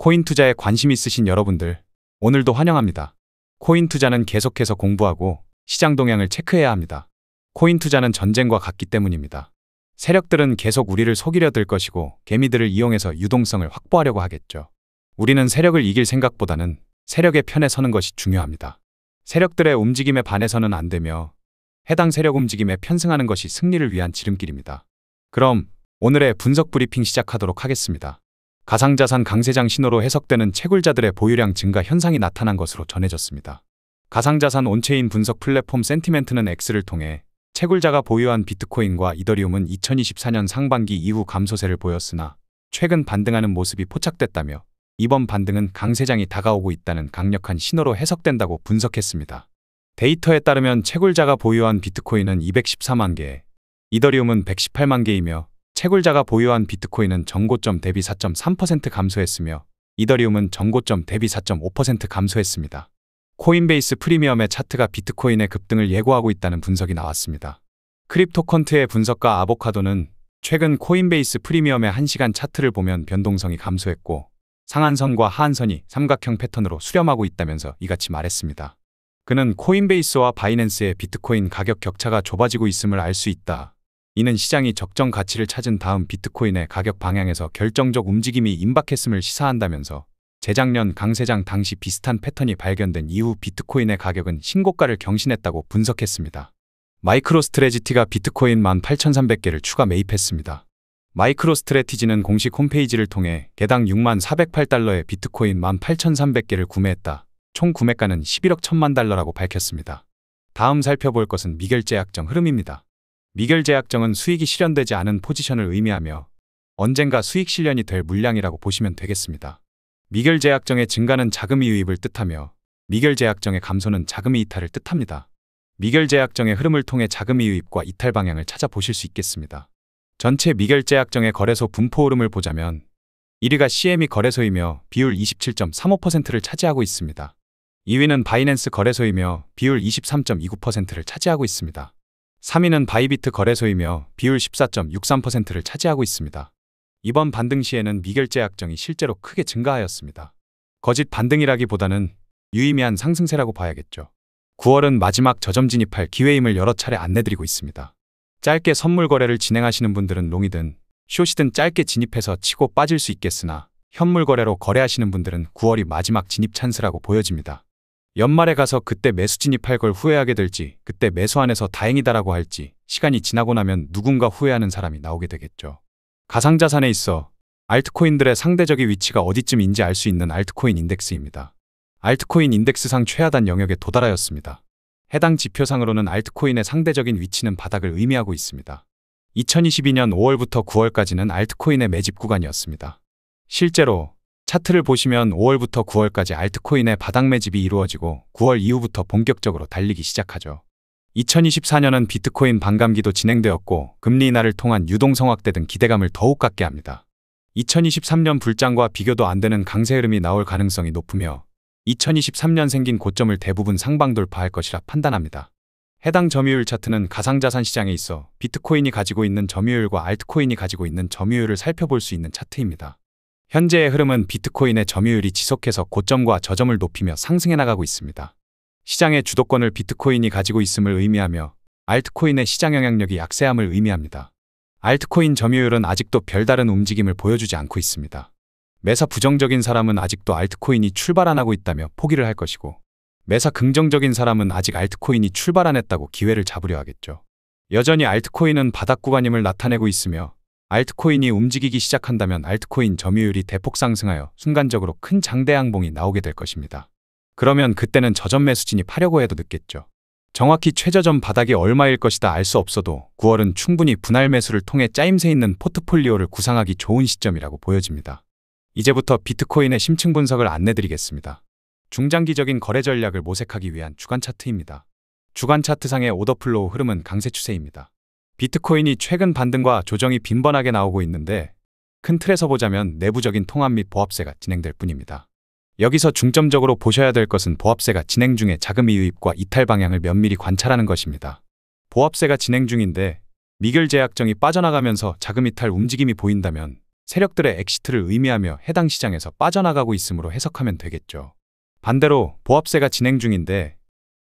코인 투자에 관심 있으신 여러분들, 오늘도 환영합니다. 코인 투자는 계속해서 공부하고 시장 동향을 체크해야 합니다. 코인 투자는 전쟁과 같기 때문입니다. 세력들은 계속 우리를 속이려 들 것이고 개미들을 이용해서 유동성을 확보하려고 하겠죠. 우리는 세력을 이길 생각보다는 세력의 편에 서는 것이 중요합니다. 세력들의 움직임에 반해서는 안 되며 해당 세력 움직임에 편승하는 것이 승리를 위한 지름길입니다. 그럼 오늘의 분석 브리핑 시작하도록 하겠습니다. 가상자산 강세장 신호로 해석되는 채굴자들의 보유량 증가 현상이 나타난 것으로 전해졌습니다. 가상자산 온체인 분석 플랫폼 센티멘트는 X를 통해 채굴자가 보유한 비트코인과 이더리움은 2024년 상반기 이후 감소세를 보였으나 최근 반등하는 모습이 포착됐다며 이번 반등은 강세장이 다가오고 있다는 강력한 신호로 해석된다고 분석했습니다. 데이터에 따르면 채굴자가 보유한 비트코인은 214만 개, 이더리움은 118만 개이며 채굴자가 보유한 비트코인은 전고점 대비 4.3% 감소했으며 이더리움은 전고점 대비 4.5% 감소했습니다. 코인베이스 프리미엄의 차트가 비트코인의 급등을 예고하고 있다는 분석이 나왔습니다. 크립토컨트의 분석가 아보카도는 최근 코인베이스 프리미엄의 1시간 차트를 보면 변동성이 감소했고 상한선과 하한선이 삼각형 패턴으로 수렴하고 있다면서 이같이 말했습니다. 그는 코인베이스와 바이낸스의 비트코인 가격 격차가 좁아지고 있음을 알 수 있다. 이는 시장이 적정 가치를 찾은 다음 비트코인의 가격 방향에서 결정적 움직임이 임박했음을 시사한다면서 재작년 강세장 당시 비슷한 패턴이 발견된 이후 비트코인의 가격은 신고가를 경신했다고 분석했습니다. 마이크로스트래티지가 비트코인 18,300개를 추가 매입했습니다. 마이크로스트래티지는 공식 홈페이지를 통해 개당 6408달러의 비트코인 18,300개를 구매했다. 총 구매가는 11억 1천만 달러라고 밝혔습니다. 다음 살펴볼 것은 미결제약정 흐름입니다. 미결제약정은 수익이 실현되지 않은 포지션을 의미하며 언젠가 수익 실현이 될 물량이라고 보시면 되겠습니다. 미결제약정의 증가는 자금이 유입을 뜻하며 미결제약정의 감소는 자금이 이탈을 뜻합니다. 미결제약정의 흐름을 통해 자금이 유입과 이탈 방향을 찾아보실 수 있겠습니다. 전체 미결제약정의 거래소 분포 흐름을 보자면 1위가 CME 거래소이며 비율 27.35%를 차지하고 있습니다. 2위는 바이낸스 거래소이며 비율 23.29%를 차지하고 있습니다. 3위는 바이비트 거래소이며 비율 14.63%를 차지하고 있습니다. 이번 반등 시에는 미결제약정이 실제로 크게 증가하였습니다. 거짓 반등이라기보다는 유의미한 상승세라고 봐야겠죠. 9월은 마지막 저점 진입할 기회임을 여러 차례 안내드리고 있습니다. 짧게 선물 거래를 진행하시는 분들은 롱이든 숏이든 짧게 진입해서 치고 빠질 수 있겠으나 현물 거래로 거래하시는 분들은 9월이 마지막 진입 찬스라고 보여집니다. 연말에 가서 그때 매수 진입할 걸 후회하게 될지 그때 매수 안 해서 다행이다라고 할지 시간이 지나고 나면 누군가 후회하는 사람이 나오게 되겠죠. 가상자산에 있어 알트코인들의 상대적인 위치가 어디쯤인지 알 수 있는 알트코인 인덱스입니다. 알트코인 인덱스상 최하단 영역에 도달하였습니다. 해당 지표상으로는 알트코인의 상대적인 위치는 바닥을 의미하고 있습니다. 2022년 5월부터 9월까지는 알트코인의 매집 구간이었습니다. 실제로 차트를 보시면 5월부터 9월까지 알트코인의 바닥 매집이 이루어지고 9월 이후부터 본격적으로 달리기 시작하죠. 2024년은 비트코인 반감기도 진행되었고 금리 인하를 통한 유동성 확대 등 기대감을 더욱 갖게 합니다. 2023년 불장과 비교도 안 되는 강세 흐름이 나올 가능성이 높으며 2023년 생긴 고점을 대부분 상방 돌파할 것이라 판단합니다. 해당 점유율 차트는 가상자산 시장에 있어 비트코인이 가지고 있는 점유율과 알트코인이 가지고 있는 점유율을 살펴볼 수 있는 차트입니다. 현재의 흐름은 비트코인의 점유율이 지속해서 고점과 저점을 높이며 상승해 나가고 있습니다. 시장의 주도권을 비트코인이 가지고 있음을 의미하며 알트코인의 시장 영향력이 약세함을 의미합니다. 알트코인 점유율은 아직도 별다른 움직임을 보여주지 않고 있습니다. 매사 부정적인 사람은 아직도 알트코인이 출발 안 하고 있다며 포기를 할 것이고 매사 긍정적인 사람은 아직 알트코인이 출발 안 했다고 기회를 잡으려 하겠죠. 여전히 알트코인은 바닥 구간임을 나타내고 있으며 알트코인이 움직이기 시작한다면 알트코인 점유율이 대폭 상승하여 순간적으로 큰 장대 양봉이 나오게 될 것입니다. 그러면 그때는 저점 매수 진입하려고 해도 늦겠죠. 정확히 최저점 바닥이 얼마일 것이다 알 수 없어도 9월은 충분히 분할 매수를 통해 짜임새 있는 포트폴리오를 구상하기 좋은 시점이라고 보여집니다. 이제부터 비트코인의 심층 분석을 안내드리겠습니다. 중장기적인 거래 전략을 모색하기 위한 주간 차트입니다. 주간 차트상의 오더플로우 흐름은 강세 추세입니다. 비트코인이 최근 반등과 조정이 빈번하게 나오고 있는데 큰 틀에서 보자면 내부적인 통합 및 보합세가 진행될 뿐입니다. 여기서 중점적으로 보셔야 될 것은 보합세가 진행 중에 자금이 유입과 이탈 방향을 면밀히 관찰하는 것입니다. 보합세가 진행 중인데 미결제약정이 빠져나가면서 자금 이탈 움직임이 보인다면 세력들의 엑시트를 의미하며 해당 시장에서 빠져나가고 있음으로 해석하면 되겠죠. 반대로 보합세가 진행 중인데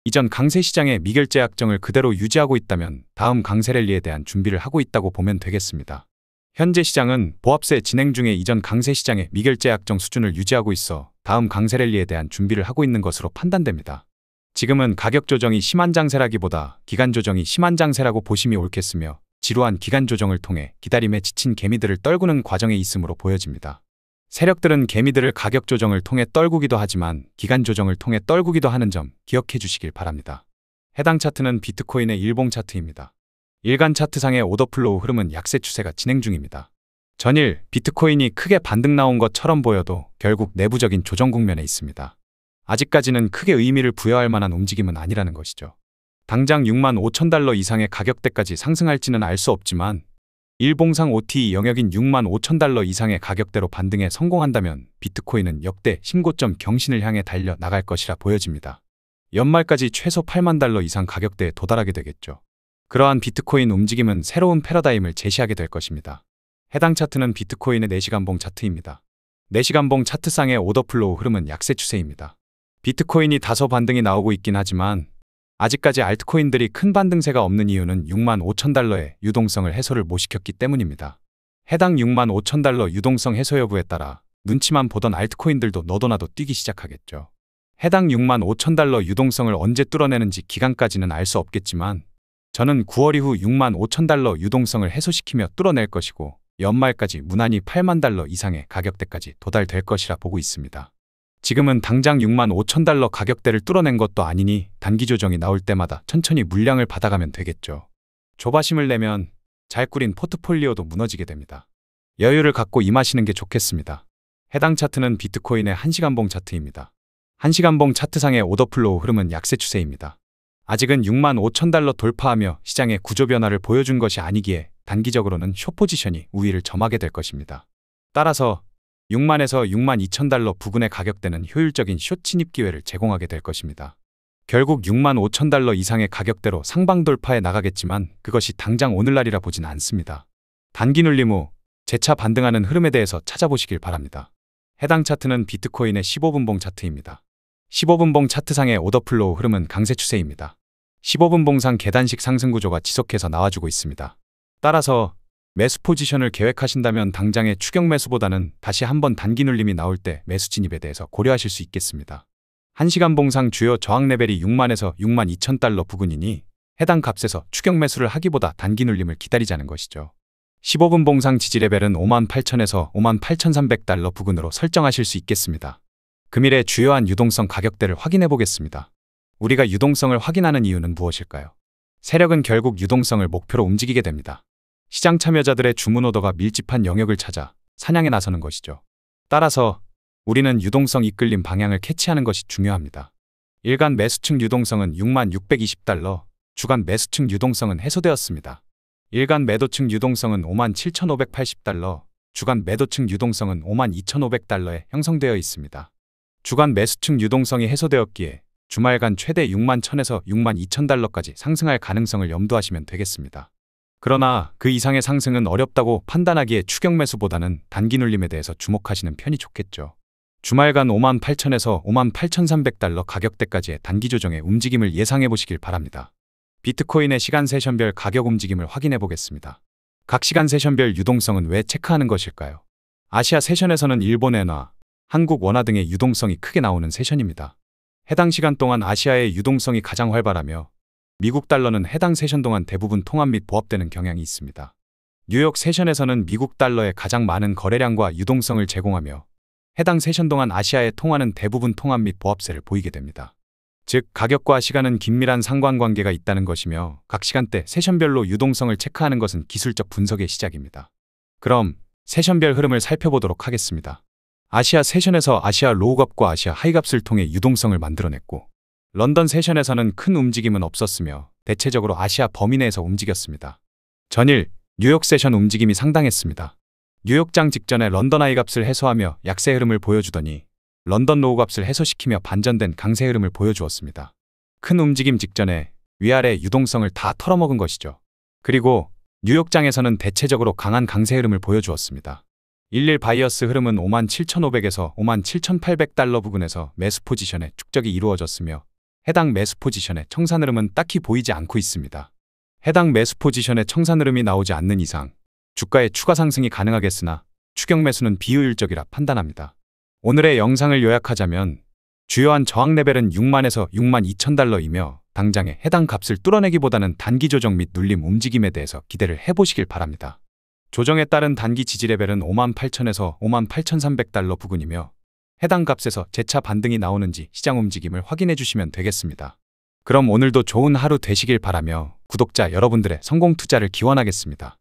이전 강세 시장의 미결제 약정을 그대로 유지하고 있다면 다음 강세 랠리에 대한 준비를 하고 있다고 보면 되겠습니다. 현재 시장은 보합세 진행 중에 이전 강세 시장의 미결제 약정 수준을 유지하고 있어 다음 강세 랠리에 대한 준비를 하고 있는 것으로 판단됩니다. 지금은 가격 조정이 심한 장세라기보다 기간 조정이 심한 장세라고 보심이 옳겠으며 지루한 기간 조정을 통해 기다림에 지친 개미들을 떨구는 과정에 있음으로 보여집니다. 세력들은 개미들을 가격 조정을 통해 떨구기도 하지만 기간 조정을 통해 떨구기도 하는 점 기억해 주시길 바랍니다. 해당 차트는 비트코인의 일봉 차트입니다. 일간 차트상의 오더플로우 흐름은 약세 추세가 진행 중입니다. 전일 비트코인이 크게 반등 나온 것처럼 보여도 결국 내부적인 조정 국면에 있습니다. 아직까지는 크게 의미를 부여할 만한 움직임은 아니라는 것이죠. 당장 65,000달러 이상의 가격대까지 상승할지는 알 수 없지만 일봉상 OTE 영역인 65,000달러 이상의 가격대로 반등에 성공한다면 비트코인은 역대 신고점 경신을 향해 달려 나갈 것이라 보여집니다. 연말까지 최소 8만 달러 이상 가격대에 도달하게 되겠죠. 그러한 비트코인 움직임은 새로운 패러다임을 제시하게 될 것입니다. 해당 차트는 비트코인의 4시간봉 차트입니다. 4시간봉 차트상의 오더플로우 흐름은 약세 추세입니다. 비트코인이 다소 반등이 나오고 있긴 하지만 아직까지 알트코인들이 큰 반등세가 없는 이유는 65,000달러의 유동성을 해소를 못 시켰기 때문입니다. 해당 65,000달러 유동성 해소 여부에 따라 눈치만 보던 알트코인들도 너도나도 뛰기 시작하겠죠. 해당 65,000달러 유동성을 언제 뚫어내는지 기간까지는 알 수 없겠지만 저는 9월 이후 65,000달러 유동성을 해소시키며 뚫어낼 것이고 연말까지 무난히 8만 달러 이상의 가격대까지 도달될 것이라 보고 있습니다. 지금은 당장 65,000달러 가격대를 뚫어낸 것도 아니니 단기 조정이 나올 때마다 천천히 물량을 받아가면 되겠죠. 조바심을 내면 잘 꾸린 포트폴리오도 무너지게 됩니다. 여유를 갖고 임하시는 게 좋겠습니다. 해당 차트는 비트코인의 1시간봉 차트입니다. 1시간봉 차트상의 오더플로우 흐름은 약세 추세입니다. 아직은 65,000달러 돌파하며 시장의 구조 변화를 보여준 것이 아니기에 단기적으로는 숏 포지션이 우위를 점하게 될 것입니다. 따라서 6만에서 62,000달러 부근의 가격대는 효율적인 숏 진입 기회를 제공하게 될 것입니다. 결국 65,000달러 이상의 가격대로 상방 돌파해 나가겠지만 그것이 당장 오늘날이라 보진 않습니다. 단기 눌림 후 재차 반등하는 흐름에 대해서 찾아보시길 바랍니다. 해당 차트는 비트코인의 15분봉 차트입니다. 15분봉 차트상의 오더플로우 흐름은 강세 추세입니다. 15분봉상 계단식 상승 구조가 지속해서 나와주고 있습니다. 따라서 매수 포지션을 계획하신다면 당장의 추격 매수보다는 다시 한번 단기 눌림이 나올 때 매수 진입에 대해서 고려하실 수 있겠습니다. 1시간 봉상 주요 저항 레벨이 6만에서 62,000달러 부근이니 해당 값에서 추격 매수를 하기보다 단기 눌림을 기다리자는 것이죠. 15분 봉상 지지 레벨은 58,000에서 58,300달러 부근으로 설정하실 수 있겠습니다. 금일의 주요한 유동성 가격대를 확인해 보겠습니다. 우리가 유동성을 확인하는 이유는 무엇일까요? 세력은 결국 유동성을 목표로 움직이게 됩니다. 시장 참여자들의 주문 오더가 밀집한 영역을 찾아 사냥에 나서는 것이죠. 따라서 우리는 유동성 이끌림 방향을 캐치하는 것이 중요합니다. 일간 매수층 유동성은 66,620달러, 주간 매수층 유동성은 해소되었습니다. 일간 매도층 유동성은 57,580달러, 주간 매도층 유동성은 52,500달러에 형성되어 있습니다. 주간 매수층 유동성이 해소되었기에 주말간 최대 61,000에서 62,000달러까지 상승할 가능성을 염두하시면 되겠습니다. 그러나 그 이상의 상승은 어렵다고 판단하기에 추격 매수보다는 단기 눌림에 대해서 주목하시는 편이 좋겠죠. 주말간 58,000에서 58,300달러 가격대까지의 단기 조정의 움직임을 예상해 보시길 바랍니다. 비트코인의 시간 세션별 가격 움직임을 확인해 보겠습니다. 각 시간 세션별 유동성은 왜 체크하는 것일까요? 아시아 세션에서는 일본 엔화, 한국 원화 등의 유동성이 크게 나오는 세션입니다. 해당 시간 동안 아시아의 유동성이 가장 활발하며 미국 달러는 해당 세션 동안 대부분 통합 및 보합되는 경향이 있습니다. 뉴욕 세션에서는 미국 달러의 가장 많은 거래량과 유동성을 제공하며 해당 세션 동안 아시아의 통화는 대부분 통합 및 보합세를 보이게 됩니다. 즉 가격과 시간은 긴밀한 상관관계가 있다는 것이며 각 시간대 세션별로 유동성을 체크하는 것은 기술적 분석의 시작입니다. 그럼 세션별 흐름을 살펴보도록 하겠습니다. 아시아 세션에서 아시아 로우값과 아시아 하이값을 통해 유동성을 만들어냈고 런던 세션에서는 큰 움직임은 없었으며 대체적으로 아시아 범위 내에서 움직였습니다. 전일 뉴욕 세션 움직임이 상당했습니다. 뉴욕장 직전에 런던 하이값을 해소하며 약세 흐름을 보여주더니 런던 로우값을 해소시키며 반전된 강세 흐름을 보여주었습니다. 큰 움직임 직전에 위아래 유동성을 다 털어먹은 것이죠. 그리고 뉴욕장에서는 대체적으로 강한 강세 흐름을 보여주었습니다. 일일 바이어스 흐름은 57,500에서 57,800달러 부근에서 매수 포지션의 축적이 이루어졌으며 해당 매수 포지션의 청산 흐름은 딱히 보이지 않고 있습니다. 해당 매수 포지션의 청산 흐름이 나오지 않는 이상 주가의 추가 상승이 가능하겠으나 추격 매수는 비효율적이라 판단합니다. 오늘의 영상을 요약하자면 주요한 저항 레벨은 6만에서 6만 2천 달러이며 당장에 해당 값을 뚫어내기보다는 단기 조정 및 눌림 움직임에 대해서 기대를 해보시길 바랍니다. 조정에 따른 단기 지지 레벨은 5만 8천에서 5만 8,300달러 부근이며 해당 값에서 재차 반등이 나오는지 시장 움직임을 확인해 주시면 되겠습니다. 그럼 오늘도 좋은 하루 되시길 바라며 구독자 여러분들의 성공 투자를 기원하겠습니다.